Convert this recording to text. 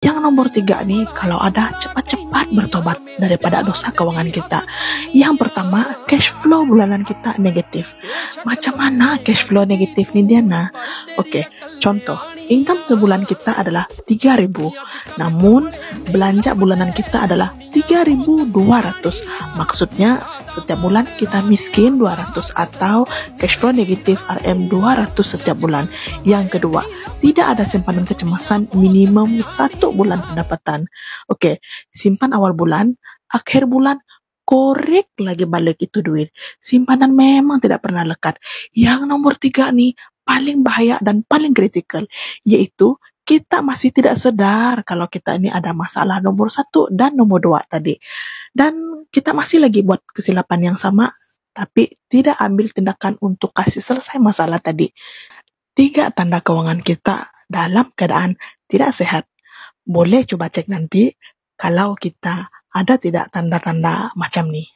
Yang nomor 3 nih, kalau ada cepat-cepat bertobat daripada dosa keuangan kita. Yang pertama, cash flow bulanan kita negatif. Macam mana cash flow negatif nih Diana? Oke, contoh, income sebulan kita adalah 3.000, namun belanja bulanan kita adalah 3.200. Maksudnya setiap bulan kita miskin 200 atau cash flow negatif RM 200 setiap bulan. Yang kedua, tidak ada simpanan kecemasan minimum 1 bulan pendapatan. Oke, simpan awal bulan, akhir bulan, korek lagi balik itu duit. Simpanan memang tidak pernah lekat. Yang nomor 3 nih, paling bahaya dan paling kritikal, yaitu kita masih tidak sadar kalau kita ini ada masalah nomor 1 dan nomor 2 tadi. Dan kita masih lagi buat kesilapan yang sama, tapi tidak ambil tindakan untuk kasih selesai masalah tadi. 3 tanda keuangan kita dalam keadaan tidak sehat. Boleh coba cek nanti kalau kita ada tidak tanda-tanda macam nih.